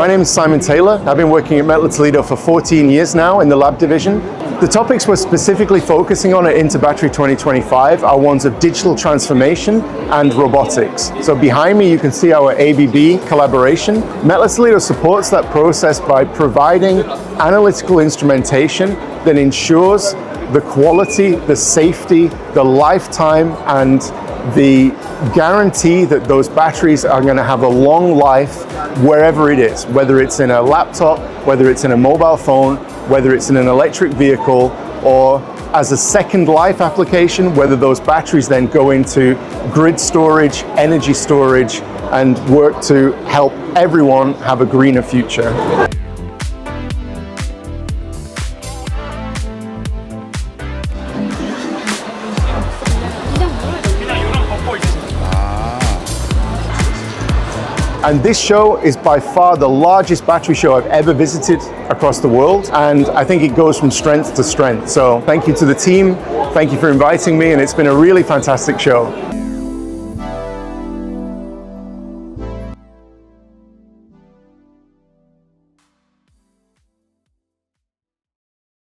My name is Simon Taylor. I've been working at METTLER TOLEDO for 14 years now in the lab division. The topics we're specifically focusing on at InterBattery 2025 are ones of digital transformation and robotics. So behind me you can see our ABB collaboration. METTLER TOLEDO supports that process by providing analytical instrumentation that ensures the quality, the safety, the lifetime, and the guarantee that those batteries are going to have a long life wherever it is, whether it's in a laptop, whether it's in a mobile phone, whether it's in an electric vehicle, or as a second life application, whether those batteries then go into grid storage, energy storage, and work to help everyone have a greener future. And this show is by far the largest battery show I've ever visited across the world, and I think it goes from strength to strength. So thank you to the team, thank you for inviting me, and it's been a really fantastic show.